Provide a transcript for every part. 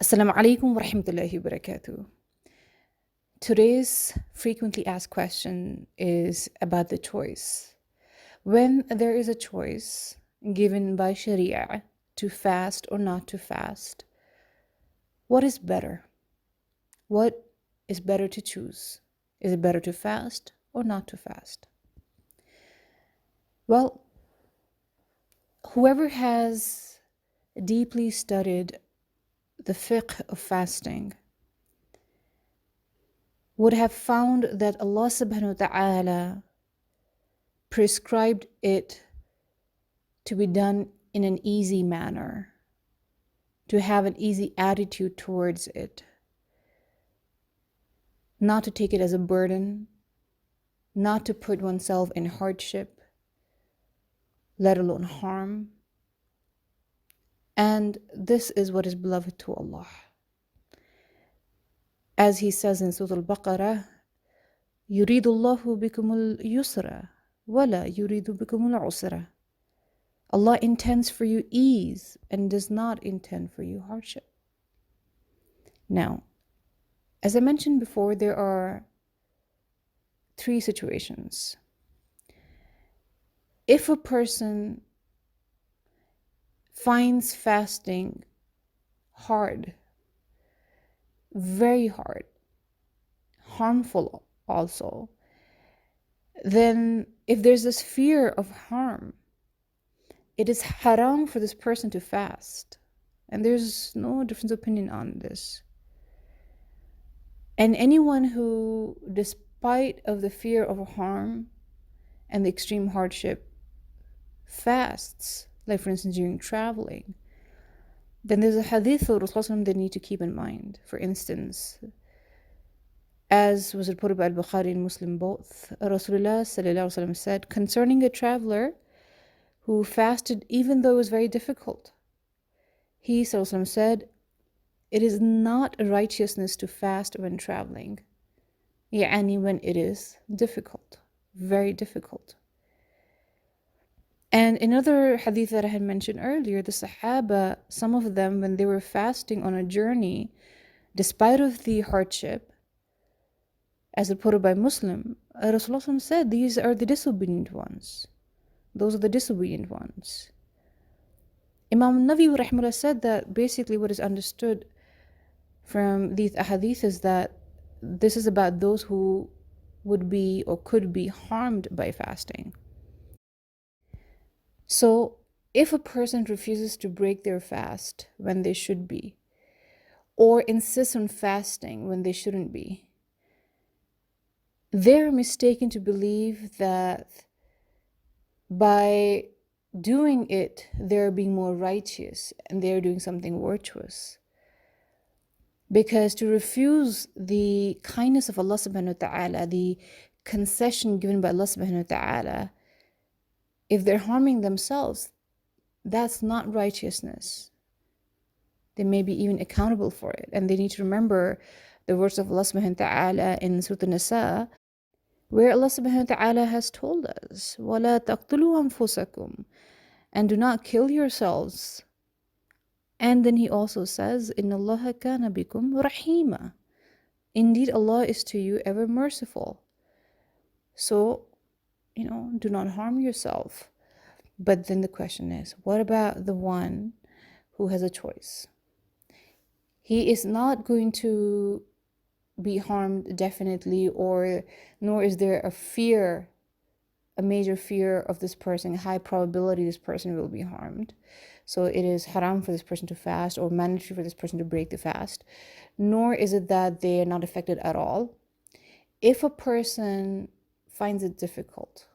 Assalamu alaikum wa rahmatullahi wa barakatuh. Today's frequently asked question is about the choice. When there is a choice given by Sharia to fast or not to fast, what is better? What is better to choose? Is it better to fast or not to fast? Well, whoever has deeply studied the fiqh of fasting would have found that Allah subhanahu wa ta'ala prescribed it to be done in an easy manner, to have an easy attitude towards it, not to take it as a burden, not to put oneself in hardship, let alone harm. And this is what is beloved to Allah. As He says in Surah Al-Baqarah, يُرِيدُ اللَّهُ بِكُمُ الْيُسْرَ وَلَا يُرِيدُ بِكُمُ الْعُسْرَ. Allah intends for you ease and does not intend for you hardship. Now, as I mentioned before, there are three situations. If a person finds fasting hard, very hard, harmful also, then if there's this fear of harm, it is haram for this person to fast. And there's no difference of opinion on this. And anyone who, despite of the fear of harm and the extreme hardship, fasts, like for instance during traveling, then there's a hadith of Rasulullah they need to keep in mind. For instance, as was reported by Al-Bukhari and Muslim both, Rasulullah said concerning a traveler who fasted even though it was very difficult, he said, it is not a righteousness to fast when traveling. Yani when it is difficult, very difficult. And another hadith that I had mentioned earlier, the Sahaba, some of them, when they were fasting on a journey, despite of the hardship, as reported by Muslim, Rasulullah said, these are the disobedient ones. Those are the disobedient ones. Imam Nawawi rahimahullah said that basically what is understood from these ahadith is that this is about those who would be or could be harmed by fasting. So if a person refuses to break their fast when they should be, or insists on fasting when they shouldn't be, they're mistaken to believe that by doing it, they're being more righteous and they're doing something virtuous. Because to refuse the kindness of Allah subhanahu wa ta'ala, the concession given by Allah subhanahu wa ta'ala, if they're harming themselves, that's not righteousness. They may be even accountable for it. And they need to remember the words of Allah subhanahu wa ta'ala in Surah An-Nisa, where Allah subhanahu wa ta'ala has told us, وَلَا تَقْتُلُوا أَنفُسَكُمْ, and do not kill yourselves. And then He also says, إِنَّ اللَّهَ كَانَ بِكُمْ رَحِيمًا. Indeed, Allah is to you ever merciful. So, do not harm yourself. But then the question is, what about the one who has a choice? He is not going to be harmed definitely, nor is there a major fear of this person, high probability this person will be harmed. So it is haram for this person to fast or mandatory for this person to break the fast. Nor is it that they are not affected at all. If a person finds it difficult,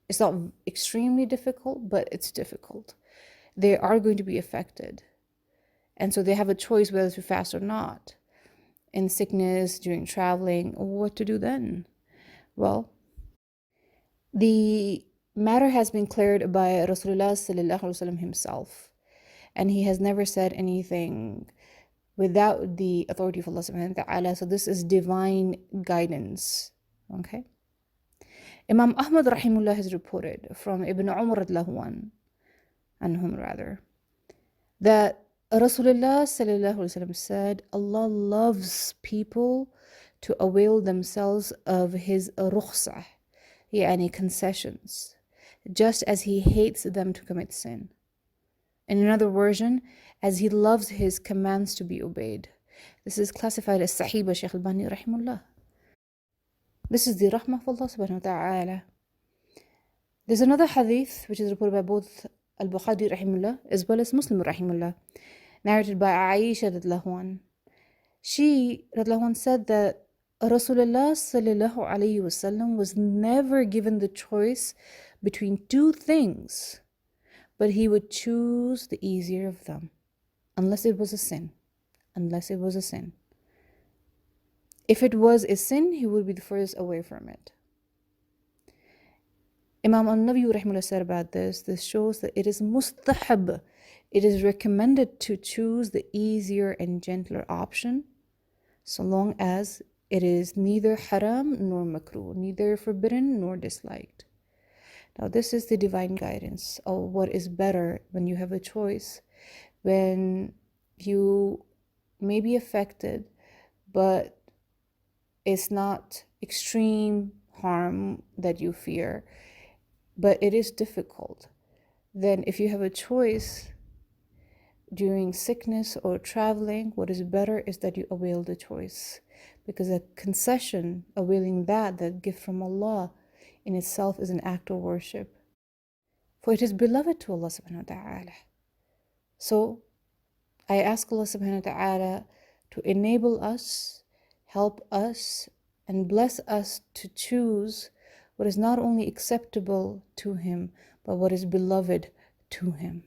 it's not extremely difficult, but it's difficult, they are going to be affected. And so they have a choice whether to fast or not. In sickness, during traveling, what to do then? Well, the matter has been cleared by Rasulullah sallallahu alaihi wasallam himself, and he has never said anything without the authority of Allah subhanahu wa ta'ala. So this is divine guidance. Okay. Imam Ahmad rahimullah has reported from Ibn Umar anhum that Rasulullah sallallahu alaihi wasallam said, Allah loves people to avail themselves of his rukhsah, yani concessions, just as he hates them to commit sin. In another version, as he loves his commands to be obeyed. This is classified as Sahih by Shaykh al-Bani rahimullah. This is the rahmah of Allah subhanahu wa ta'ala. There's another hadith which is reported by both al-Bukhari rahimullah as well as Muslim rahimullah, narrated by Ayesha radhiyallahu anha. She radhiyallahu anha said that Rasulullah sallallahu alayhi wasallam was never given the choice between two things, but he would choose the easier of them, unless it was a sin. Unless it was a sin. If it was a sin, he would be the furthest away from it. Imam al-Nawawi rahimahullah said about this shows that it is mustahab. It is recommended to choose the easier and gentler option, so long as it is neither haram nor makruh, neither forbidden nor disliked. Now this is the divine guidance of what is better when you have a choice, when you may be affected, but it's not extreme harm that you fear, but it is difficult. Then if you have a choice during sickness or traveling, what is better is that you avail the choice, because a concession, availing that gift from Allah in itself is an act of worship, for it is beloved to Allah subhanahu wa ta'ala. So I ask Allah subhanahu wa ta'ala to enable us, help us, and bless us to choose what is not only acceptable to Him, but what is beloved to Him.